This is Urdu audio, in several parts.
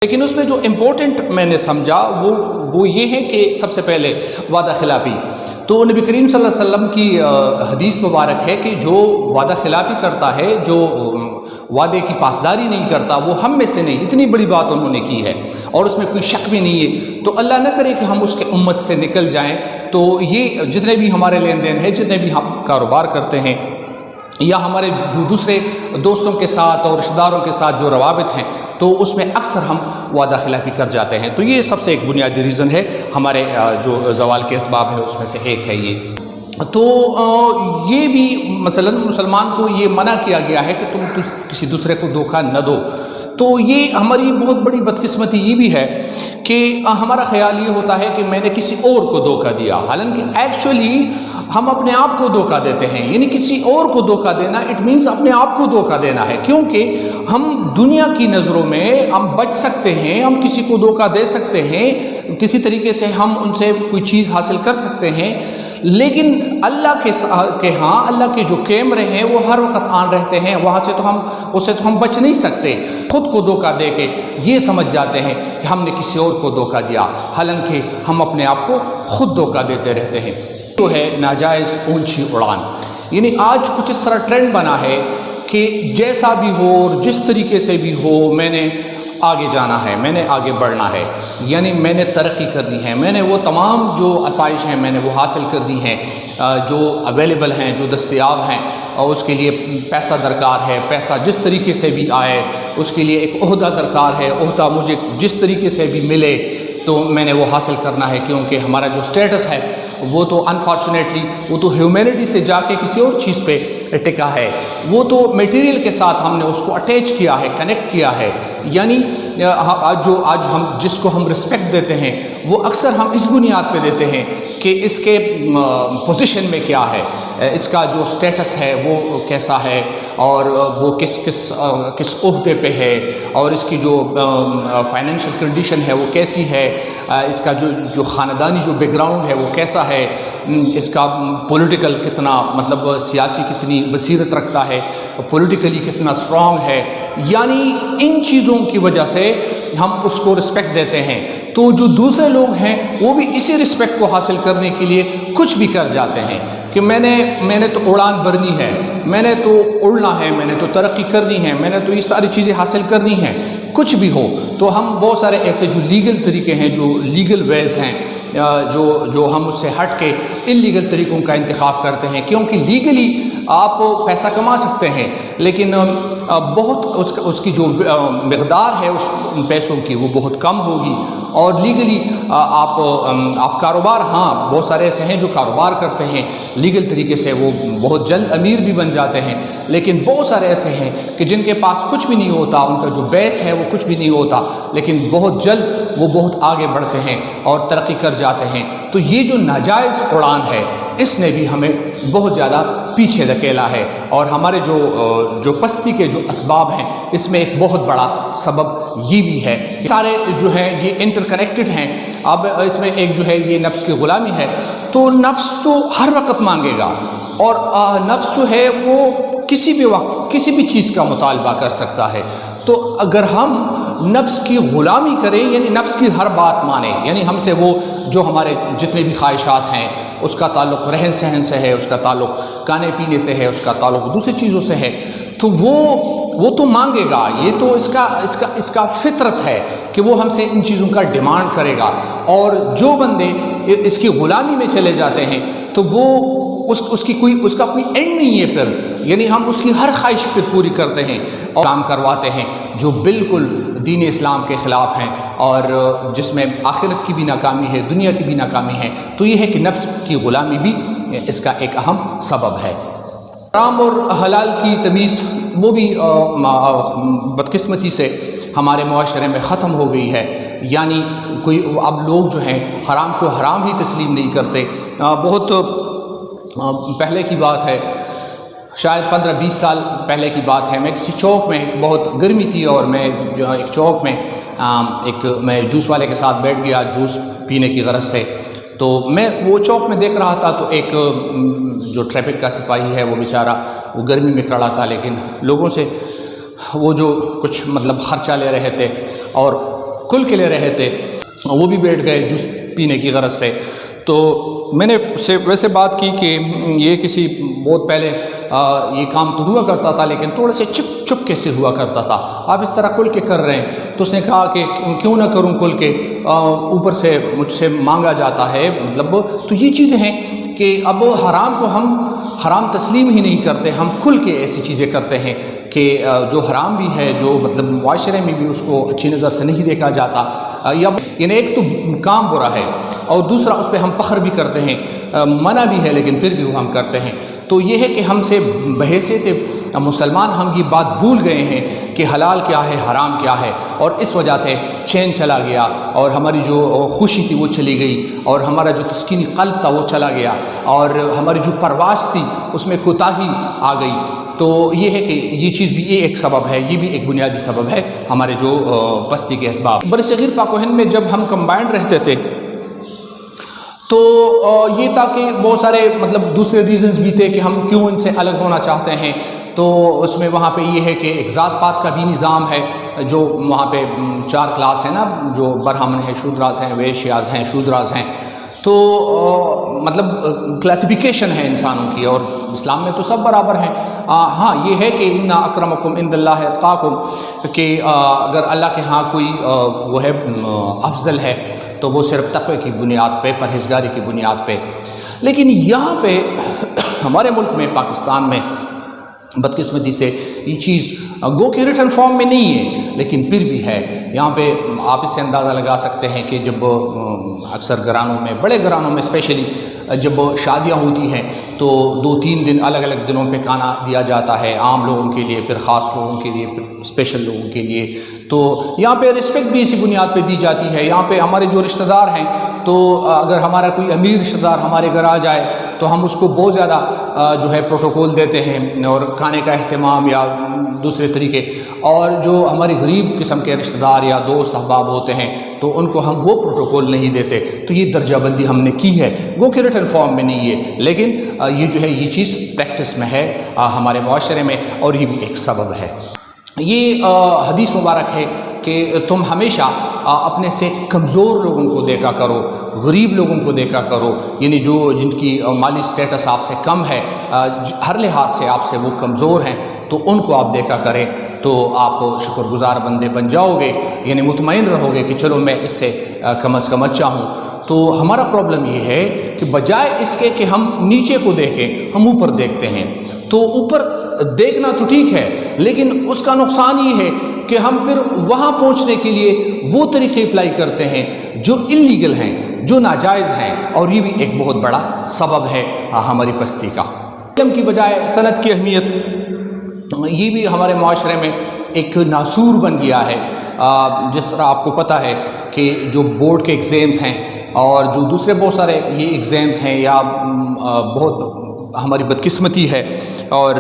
لیکن اس میں جو امپورٹنٹ میں نے سمجھا وہ یہ ہے کہ سب سے پہلے وعدہ خلافی. تو نبی کریم صلی اللہ علیہ وسلم کی حدیث مبارک ہے کہ جو وعدہ خلافی کرتا ہے، جو وعدے کی پاسداری نہیں کرتا، وہ ہم میں سے نہیں. اتنی بڑی بات انہوں نے کی ہے اور اس میں کوئی شک بھی نہیں ہے. تو اللہ نہ کرے کہ ہم اس کے امت سے نکل جائیں. تو یہ جتنے بھی ہمارے لین دین ہیں، جتنے بھی ہم کاروبار کرتے ہیں، یا ہمارے جو دوسرے دوستوں کے ساتھ اور رشتہ داروں کے ساتھ جو روابط ہیں، تو اس میں اکثر ہم وعدہ خلافی کر جاتے ہیں. تو یہ سب سے ایک بنیادی ریزن ہے ہمارے جو زوال کے اسباب ہیں، اس میں سے ایک ہے یہ. تو یہ بھی مثلا مسلمان کو یہ منع کیا گیا ہے کہ تم کسی دوسرے کو دھوکہ نہ دو. تو یہ ہماری بہت بڑی بدقسمتی یہ بھی ہے کہ ہمارا خیال یہ ہوتا ہے کہ میں نے کسی اور کو دھوکہ دیا، حالانکہ ایکچولی ہم اپنے آپ کو دھوکہ دیتے ہیں. یعنی کسی اور کو دھوکہ دینا اٹ مینس اپنے آپ کو دھوکہ دینا ہے، کیونکہ ہم دنیا کی نظروں میں ہم بچ سکتے ہیں، ہم کسی کو دھوکہ دے سکتے ہیں، کسی طریقے سے ہم ان سے کوئی چیز حاصل کر سکتے ہیں، لیکن اللہ کے ہاں اللہ کے جو کیمرے ہیں وہ ہر وقت آن رہتے ہیں. وہاں سے اس سے تو ہم بچ نہیں سکتے. خود کو دھوکہ دے کے یہ سمجھ جاتے ہیں کہ ہم نے کسی اور کو دھوکہ دیا، حالانکہ ہم اپنے آپ کو خود دھوکہ دیتے رہتے ہیں. جو ہے ناجائز اونچی اڑان. یعنی آج کچھ اس طرح ٹرینڈ بنا ہے کہ جیسا بھی ہو اور جس طریقے سے بھی ہو، میں نے آگے جانا ہے، میں نے آگے بڑھنا ہے، یعنی میں نے ترقی کرنی ہے، میں نے وہ تمام جو آسائش ہیں میں نے وہ حاصل کرنی ہے جو اویلیبل ہیں، جو دستیاب ہیں. اور اس کے لیے پیسہ درکار ہے، پیسہ جس طریقے سے بھی آئے. اس کے لیے ایک عہدہ درکار ہے، عہدہ مجھے جس طریقے سے بھی ملے تو میں نے وہ حاصل کرنا ہے. کیونکہ ہمارا جو سٹیٹس ہے وہ تو انفارچونیٹلی وہ تو ہیومینٹی سے جا کے کسی اور چیز پہ ٹکا ہے. وہ تو میٹیریل کے ساتھ ہم نے اس کو اٹیچ کیا ہے، کنیکٹ کیا ہے. یعنی آج ہم جس کو ہم رسپیکٹ دیتے ہیں وہ اکثر ہم اس بنیاد پہ دیتے ہیں کہ اس کے پوزیشن میں کیا ہے، اس کا جو سٹیٹس ہے وہ کیسا ہے، اور وہ کس عہدے پہ ہے، اور اس کی جو فائنینشیل کنڈیشن ہے وہ کیسی ہے، اس کا جو خاندانی جو بیک گراؤنڈ ہے وہ کیسا ہے، اس کا پولیٹیکل کتنا مطلب سیاسی کتنی بصیرت رکھتا ہے، پولیٹیکلی کتنا اسٹرانگ ہے. یعنی ان چیزوں کی وجہ سے ہم اس کو رسپیکٹ دیتے ہیں. تو جو دوسرے لوگ ہیں وہ بھی اسی رسپیکٹ کو حاصل کرنے کے لیے کچھ بھی کر جاتے ہیں کہ میں نے تو اڑان بھرنی ہے، میں نے تو اڑنا ہے، میں نے تو ترقی کرنی ہے، میں نے تو یہ ساری چیزیں حاصل کرنی ہیں. کچھ بھی ہو تو ہم بہت سارے ایسے جو لیگل طریقے ہیں، جو لیگل ویز ہیں، جو ہم اس سے ہٹ کے ان لیگل طریقوں کا انتخاب کرتے ہیں. کیونکہ لیگلی آپ پیسہ کما سکتے ہیں، لیکن بہت اس کی جو مقدار ہے اس پیسوں کی وہ بہت کم ہوگی. اور لیگلی آپ کاروبار، ہاں بہت سارے ایسے ہیں جو کاروبار کرتے ہیں لیگل طریقے سے، وہ بہت جلد امیر بھی بن جاتے ہیں. لیکن بہت سارے ایسے ہیں کہ جن کے پاس کچھ بھی نہیں ہوتا، ان کا جو بیس ہے وہ کچھ بھی نہیں ہوتا، لیکن بہت جلد وہ بہت آگے بڑھتے ہیں اور ترقی کر جاتے ہیں. تو یہ جو ناجائز اڑان ہے اس نے بھی ہمیں بہت زیادہ پیچھے دھکیلا ہے. اور ہمارے جو پستی کے جو اسباب ہیں اس میں ایک بہت بڑا سبب یہ بھی ہے. سارے جو ہیں یہ انٹر کنیکٹڈ ہیں. اب اس میں ایک جو ہے یہ نفس کی غلامی ہے. تو نفس تو ہر وقت مانگے گا، اور نفس جو ہے وہ کسی بھی وقت کسی بھی چیز کا مطالبہ کر سکتا ہے. تو اگر ہم نفس کی غلامی کریں، یعنی نفس کی ہر بات مانیں، یعنی ہم سے وہ جو ہمارے جتنے بھی خواہشات ہیں اس کا تعلق رہن سہن سے ہے، اس کا تعلق کھانے پینے سے ہے، اس کا تعلق دوسری چیزوں سے ہے، تو وہ تو مانگے گا. یہ تو اس کا فطرت ہے کہ وہ ہم سے ان چیزوں کا ڈیمانڈ کرے گا. اور جو بندے اس کی غلامی میں چلے جاتے ہیں تو وہ اس کا کوئی اینڈ نہیں ہے پھر. یعنی ہم اس کی ہر خواہش پہ پوری کرتے ہیں اور کام کرواتے ہیں جو بالکل دین اسلام کے خلاف ہیں، اور جس میں آخرت کی بھی ناکامی ہے، دنیا کی بھی ناکامی ہے. تو یہ ہے کہ نفس کی غلامی بھی اس کا ایک اہم سبب ہے. حرام اور حلال کی تمیز وہ بھی بدقسمتی سے ہمارے معاشرے میں ختم ہو گئی ہے. یعنی اب لوگ جو ہیں حرام کو حرام ہی تسلیم نہیں کرتے. بہت پہلے کی بات ہے، شاید 15-20 سال پہلے کی بات ہے. میں کسی چوک میں، بہت گرمی تھی، اور میں ایک چوک میں میں جوس والے کے ساتھ بیٹھ گیا جوس پینے کی غرض سے. تو میں وہ چوک میں دیکھ رہا تھا، تو ایک جو ٹریفک کا سپاہی ہے وہ بیچارہ وہ گرمی میں کھڑا تھا، لیکن لوگوں سے وہ جو کچھ مطلب خرچہ لے رہے تھے، اور کھل کے لے رہے تھے، وہ بھی بیٹھ گئے جوس پینے کی غرض سے۔ تو میں نے اس سے ویسے بات کی کہ یہ کسی بہت پہلے یہ کام تو ہوا کرتا تھا، لیکن تھوڑے سے چپ کے سے ہوا کرتا تھا، آپ اس طرح کھل کے کر رہے ہیں۔ تو اس نے کہا کہ کیوں نہ کروں کھل کے، اوپر سے مجھ سے مانگا جاتا ہے، مطلب تو یہ چیزیں ہیں کہ اب حرام کو ہم حرام تسلیم ہی نہیں کرتے، ہم کھل کے ایسی چیزیں کرتے ہیں کہ جو حرام بھی ہے، جو مطلب معاشرے میں بھی اس کو اچھی نظر سے نہیں دیکھا جاتا، یا یعنی ایک تو کام برا ہے اور دوسرا اس پہ ہم فخر بھی کرتے ہیں، منع بھی ہے لیکن پھر بھی وہ ہم کرتے ہیں۔ تو یہ ہے کہ ہم سے بحیثیت مسلمان ہم یہ بات بھول گئے ہیں کہ حلال کیا ہے، حرام کیا ہے، اور اس وجہ سے چین چلا گیا اور ہماری جو خوشی تھی وہ چلی گئی، اور ہمارا جو تسکینی قلب تھا وہ چلا گیا، اور ہماری جو پرواز تھی اس میں کوتاہی آ گئی۔ تو یہ ہے کہ یہ چیز بھی یہ ایک سبب ہے، یہ بھی ایک بنیادی سبب ہے ہمارے جو پستی کے اسباب۔ برصغیر پاک و ہند میں جب ہم کمبائنڈ رہتے تھے تو یہ تھا کہ بہت سارے مطلب دوسرے ریزنز بھی تھے کہ ہم کیوں ان سے الگ ہونا چاہتے ہیں۔ تو اس میں وہاں پہ یہ ہے کہ ایک ذات پات کا بھی نظام ہے، جو وہاں پہ 4 کلاس ہیں نا، جو برہمن ہیں، شودراز ہیں، ویشیاز ہیں، شودراز ہیں، تو مطلب کلاسیفیکیشن ہے انسانوں کی، اور اسلام میں تو سب برابر ہیں۔ ہاں یہ ہے کہ ان اکرمکم عند اللہ اتقاکم، کہ اگر اللہ کے ہاں کوئی وہ ہے افضل ہے تو وہ صرف تقوی کی بنیاد پہ، پرہیزگاری کی بنیاد پہ۔ لیکن یہاں پہ ہمارے ملک میں، پاکستان میں بدقسمتی سے یہ چیز گو کہ ریٹن فارم میں نہیں ہے لیکن پھر بھی ہے۔ یہاں پہ آپ اس سے اندازہ لگا سکتے ہیں کہ جب اکثر گھرانوں میں، بڑے گھرانوں میں اسپیشلی جب شادیاں ہوتی ہیں تو 2-3 دن الگ الگ دنوں پہ کھانا دیا جاتا ہے، عام لوگوں کے لیے، پھر خاص لوگوں کے لیے، پھر اسپیشل لوگوں کے لیے۔ تو یہاں پہ رسپیکٹ بھی اسی بنیاد پہ دی جاتی ہے۔ یہاں پہ ہمارے جو رشتہ دار ہیں، تو اگر ہمارا کوئی امیر رشتہ دار ہمارے گھر آ جائے تو ہم اس کو بہت زیادہ جو ہے پروٹوکول دیتے ہیں اور کھانے کا اہتمام یا دوسرے طریقے، اور جو ہمارے غریب قسم کے رشتہ دار یا دوست احباب ہوتے ہیں تو ان کو ہم وہ پروٹوکول نہیں دیتے۔ تو یہ درجہ بندی ہم نے کی ہے، گو کہ ریٹن فارم میں نہیں ہے، لیکن یہ جو ہے یہ چیز پریکٹس میں ہے ہمارے معاشرے میں، اور یہ بھی ایک سبب ہے۔ یہ حدیث مبارک ہے کہ تم ہمیشہ اپنے سے کمزور لوگوں کو دیکھا کرو، غریب لوگوں کو دیکھا کرو، یعنی جن کی مالی سٹیٹس آپ سے کم ہے، ہر لحاظ سے آپ سے وہ کمزور ہیں، تو ان کو آپ دیکھا کریں تو آپ شکر گزار بندے بن جاؤ گے، یعنی مطمئن رہو گے کہ چلو میں اس سے کم از کم اچھا ہوں۔ تو ہمارا پرابلم یہ ہے کہ بجائے اس کے کہ ہم نیچے کو دیکھیں، ہم اوپر دیکھتے ہیں۔ تو اوپر دیکھنا تو ٹھیک ہے، لیکن اس کا نقصان یہ ہے کہ ہم پھر وہاں پہنچنے کے لیے وہ طریقے اپلائی کرتے ہیں جو انلیگل ہیں، جو ناجائز ہیں، اور یہ بھی ایک بہت بڑا سبب ہے ہماری پستی کا۔ علم کی بجائے صنعت کی اہمیت، یہ بھی ہمارے معاشرے میں ایک ناسور بن گیا ہے۔ جس طرح آپ کو پتہ ہے کہ جو بورڈ کے ایگزامز ہیں اور جو دوسرے بہت سارے یہ ایگزامز ہیں، یا بہت ہماری بدقسمتی ہے اور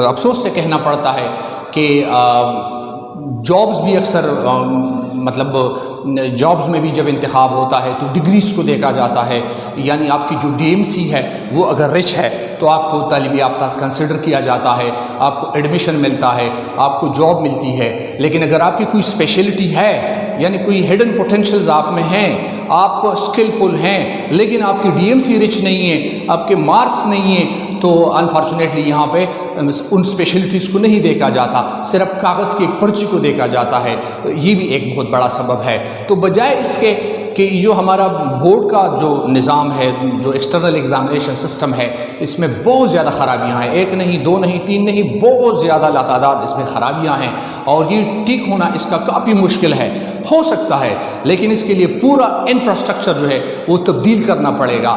افسوس سے کہنا پڑتا ہے کہ جابز بھی اکثر مطلب جابز میں بھی جب انتخاب ہوتا ہے تو ڈگریز کو دیکھا جاتا ہے، یعنی آپ کی جو ڈی ایم سی ہے وہ اگر رچ ہے تو آپ کو تعلیم یافتہ کنسیڈر کیا جاتا ہے، آپ کو ایڈمیشن ملتا ہے، آپ کو جاب ملتی ہے۔ لیکن اگر آپ کی کوئی اسپیشلٹی ہے، یعنی کوئی ہڈن پوٹینشلز آپ میں ہیں، آپ اسکلفل ہیں، لیکن آپ کی ڈی ایم سی رچ نہیں ہے، آپ کے مارکس نہیں ہیں، تو انفارچونیٹلی یہاں پہ ان اسپیشلٹیز کو نہیں دیکھا جاتا، صرف کاغذ کی ایک پرچی کو دیکھا جاتا ہے۔ یہ بھی ایک بہت بڑا سبب ہے۔ تو بجائے اس کے کہ جو ہمارا بورڈ کا جو نظام ہے، جو ایکسٹرنل ایگزامینیشن سسٹم ہے، اس میں بہت زیادہ خرابیاں ہیں، 1 نہیں 2 نہیں 3 نہیں، بہت زیادہ لاتعداد اس میں خرابیاں ہیں، اور یہ ٹھیک ہونا اس کا کافی مشکل ہے۔ ہو سکتا ہے لیکن اس کے لیے پورا انفراسٹرکچر جو ہے وہ تبدیل کرنا پڑے گا،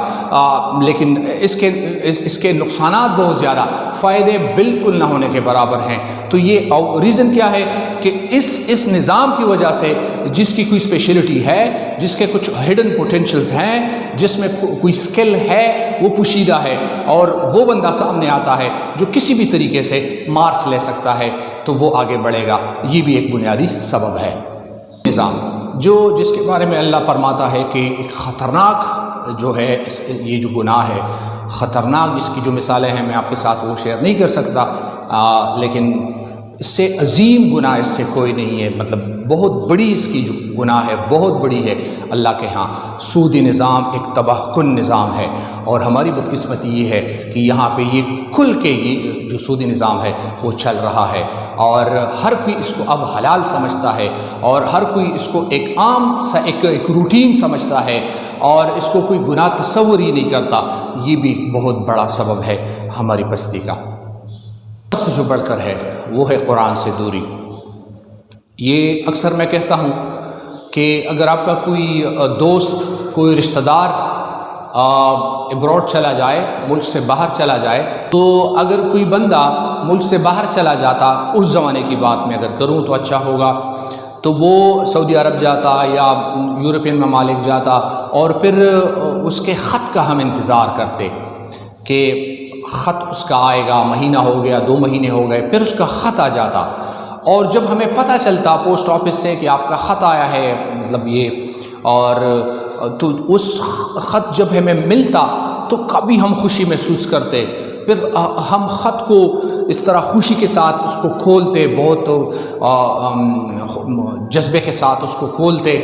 لیکن اس کے نقصانات بہت زیادہ، فائدے بالکل نہ ہونے کے برابر ہیں۔ تو یہ ریزن کیا ہے کہ اس نظام کی وجہ سے جس کی کوئی اسپیشلٹی ہے، جس کے کچھ ہڈن پوٹینشلز ہیں، جس میں کوئی سکل ہے، وہ پوشیدہ ہے، اور وہ بندہ سامنے آتا ہے جو کسی بھی طریقے سے مارکس لے سکتا ہے، تو وہ آگے بڑھے گا۔ یہ بھی ایک بنیادی سبب ہے۔ نظام جس کے بارے میں اللہ فرماتا ہے کہ ایک خطرناک جو ہے یہ جو گناہ ہے، خطرناک، جس کی جو مثالیں ہیں میں آپ کے ساتھ وہ شیئر نہیں کر سکتا، لیکن اس سے عظیم گناہ اس سے کوئی نہیں ہے، مطلب بہت بڑی اس کی جو گناہ ہے بہت بڑی ہے اللہ کے ہاں۔ سودی نظام ایک تباہ کن نظام ہے، اور ہماری بدقسمتی یہ ہے کہ یہاں پہ یہ کھل کے یہ جو سودی نظام ہے وہ چل رہا ہے، اور ہر کوئی اس کو اب حلال سمجھتا ہے، اور ہر کوئی اس کو ایک عام سا ایک روٹین سمجھتا ہے، اور اس کو کوئی گناہ تصور ہی نہیں کرتا۔ یہ بھی ایک بہت بڑا سبب ہے ہماری پستی کا۔ سب سے جو بڑھ کر ہے وہ ہے قرآن سے دوری۔ یہ اکثر میں کہتا ہوں کہ اگر آپ کا کوئی دوست، کوئی رشتہ دار ابراڈ چلا جائے، ملک سے باہر چلا جائے، تو اگر کوئی بندہ ملک سے باہر چلا جاتا، اس زمانے کی بات میں اگر کروں تو اچھا ہوگا، تو وہ سعودی عرب جاتا یا یورپین ممالک جاتا، اور پھر اس کے خط کا ہم انتظار کرتے کہ خط اس کا آئے گا، مہینہ ہو گیا، 2 مہینے ہو گئے، پھر اس کا خط آ جاتا، اور جب ہمیں پتہ چلتا پوسٹ آفس سے کہ آپ کا خط آیا ہے، مطلب یہ، اور تو اس خط جب ہمیں ملتا تو کبھی ہم خوشی محسوس کرتے، پھر ہم خط کو اس طرح خوشی کے ساتھ اس کو کھولتے، بہت جذبے کے ساتھ اس کو کھولتے،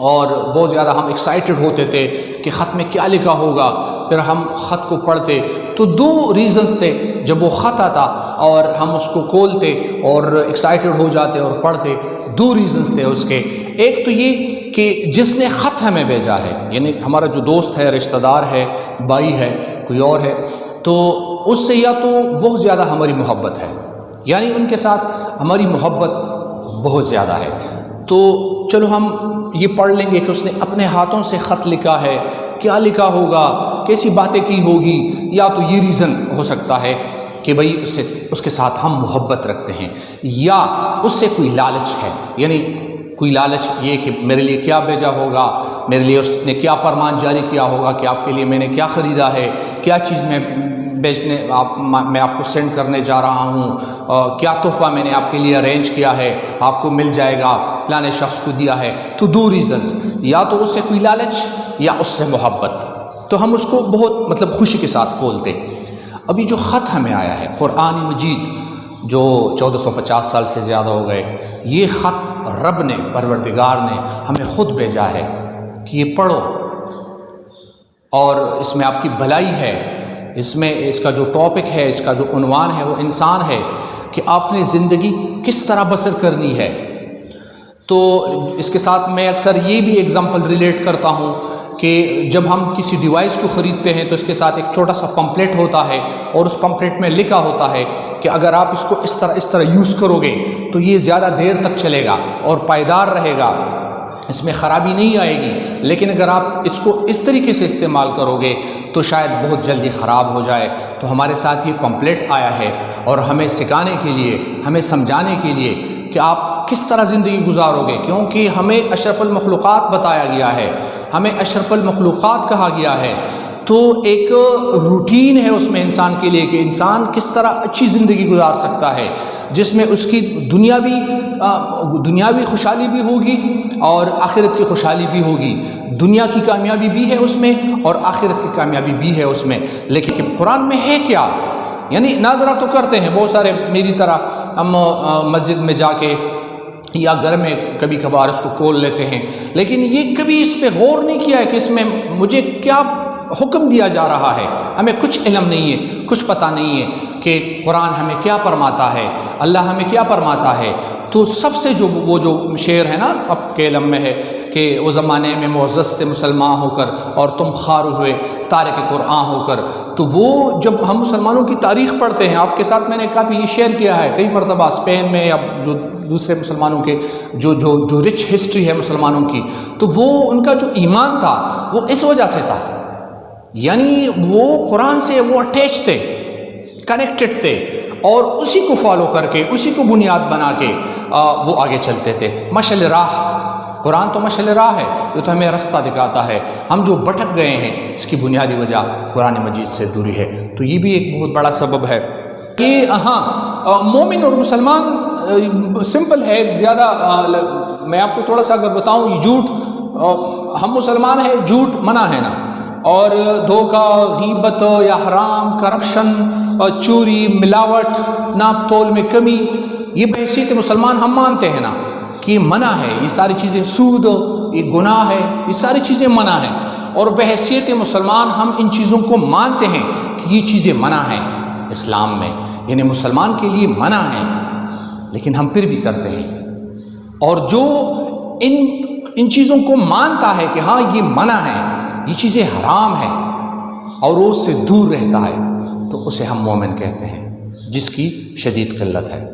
اور بہت زیادہ ہم ایکسائٹڈ ہوتے تھے کہ خط میں کیا لکھا ہوگا۔ پھر ہم خط کو پڑھتے تو 2 ریزنز تھے، جب وہ خط آتا اور ہم اس کو کھولتے اور ایکسائٹڈ ہو جاتے اور پڑھتے، 2 ریزنز تھے اس کے۔ ایک تو یہ کہ جس نے خط ہمیں بھیجا ہے، یعنی ہمارا جو دوست ہے، رشتہ دار ہے، بھائی ہے، کوئی اور ہے، تو اس سے یا تو بہت زیادہ ہماری محبت ہے، یعنی ان کے ساتھ ہماری محبت بہت زیادہ ہے، تو چلو ہم یہ پڑھ لیں گے کہ اس نے اپنے ہاتھوں سے خط لکھا ہے، کیا لکھا ہوگا، کیسی باتیں کی ہوگی، یا تو یہ ریزن ہو سکتا ہے کہ بھئی اس کے ساتھ ہم محبت رکھتے ہیں، یا اس سے کوئی لالچ ہے، یعنی کوئی لالچ یہ کہ میرے لیے کیا بھیجا ہوگا، میرے لیے اس نے کیا فرمان جاری کیا ہوگا کہ آپ کے لیے میں نے کیا خریدا ہے، کیا چیز میں میں آپ کو سینڈ کرنے جا رہا ہوں، کیا تحفہ میں نے آپ کے لیے ارینج کیا ہے، آپ کو مل جائے گا، فلانے شخص کو دیا ہے۔ تو 2 ریزنز، یا تو اس سے کوئی لالچ یا اس سے محبت، تو ہم اس کو بہت خوشی کے ساتھ کھولتے۔ ابھی جو خط ہمیں آیا ہے قرآن مجید، جو 1450 سال سے زیادہ ہو گئے، یہ خط رب نے، پروردگار نے ہمیں خود بھیجا ہے کہ یہ پڑھو، اور اس میں آپ کی بھلائی ہے، اس میں اس کا جو ٹاپک ہے، اس کا جو عنوان ہے وہ انسان ہے کہ آپ نے زندگی کس طرح بسر کرنی ہے۔ تو اس کے ساتھ میں اکثر یہ بھی ایگزامپل ریلیٹ کرتا ہوں کہ جب ہم کسی ڈیوائس کو خریدتے ہیں تو اس کے ساتھ ایک چھوٹا سا پمپلیٹ ہوتا ہے، اور اس پمپلیٹ میں لکھا ہوتا ہے کہ اگر آپ اس کو اس طرح یوز کرو گے تو یہ زیادہ دیر تک چلے گا اور پائیدار رہے گا، اس میں خرابی نہیں آئے گی، لیکن اگر آپ اس کو اس طریقے سے استعمال کرو گے تو شاید بہت جلدی خراب ہو جائے۔ تو ہمارے ساتھ یہ پمپلیٹ آیا ہے، اور ہمیں سکھانے کے لیے، ہمیں سمجھانے کے لیے کہ آپ کس طرح زندگی گزارو گے، کیونکہ ہمیں اشرف المخلوقات بتایا گیا ہے، ہمیں اشرف المخلوقات کہا گیا ہے، تو ایک روٹین ہے اس میں انسان کے لیے کہ انسان کس طرح اچھی زندگی گزار سکتا ہے، جس میں اس کی دنیاوی خوشحالی بھی ہوگی اور آخرت کی خوشحالی بھی ہوگی، دنیا کی کامیابی بھی ہے اس میں اور آخرت کی کامیابی بھی ہے اس میں۔ لیکن قرآن میں ہے کیا؟ یعنی ناظرہ تو کرتے ہیں بہت سارے میری طرح، ہم مسجد میں جا کے یا گھر میں کبھی کبھار اس کو کھول لیتے ہیں، لیکن یہ کبھی اس پہ غور نہیں کیا ہے کہ اس میں مجھے کیا حکم دیا جا رہا ہے۔ ہمیں کچھ علم نہیں ہے، کچھ پتہ نہیں ہے کہ قرآن ہمیں کیا فرماتا ہے، اللہ ہمیں کیا فرماتا ہے۔ تو سب سے وہ جو شعر ہے نا اب کے علم میں ہے کہ وہ زمانے میں معزز تھے مسلمان ہو کر اور تم خوار ہوئے تارک قرآن ہو کر، تو وہ جب ہم مسلمانوں کی تاریخ پڑھتے ہیں، آپ کے ساتھ میں نے کافی یہ شیئر کیا ہے کئی مرتبہ، اسپین میں یا جو دوسرے مسلمانوں کے جو رچ ہسٹری ہے مسلمانوں کی، تو وہ ان کا جو ایمان تھا وہ اس وجہ سے تھا، یعنی وہ قرآن سے وہ اٹیچ تھے، کنیکٹڈ تھے، اور اسی کو فالو کر کے، اسی کو بنیاد بنا کے وہ آگے چلتے تھے۔ مشعل راہ، قرآن تو مشعل راہ ہے، یہ تو ہمیں راستہ دکھاتا ہے۔ ہم جو بھٹک گئے ہیں اس کی بنیادی وجہ قرآن مجید سے دوری ہے، تو یہ بھی ایک بہت بڑا سبب ہے کہ مومن اور مسلمان سمپل ہے زیادہ۔ میں آپ کو تھوڑا سا اگر بتاؤں، یہ جھوٹ، ہم مسلمان ہیں، جھوٹ منع ہے نا، اور دھوکہ، غیبت یا حرام، کرپشن، چوری، ملاوٹ، ناپ تول میں کمی، یہ بحیثیت مسلمان ہم مانتے ہیں نا کہ منع ہے، یہ ساری چیزیں، سود یہ گناہ ہے، یہ ساری چیزیں منع ہیں، اور بحیثیت مسلمان ہم ان چیزوں کو مانتے ہیں کہ یہ چیزیں منع ہیں اسلام میں، یعنی مسلمان کے لیے منع ہیں، لیکن ہم پھر بھی کرتے ہیں۔ اور جو ان چیزوں کو مانتا ہے کہ ہاں یہ منع ہے، یہ چیزیں حرام ہیں، اور وہ اس سے دور رہتا ہے، تو اسے ہم مومن کہتے ہیں، جس کی شدید قلت ہے۔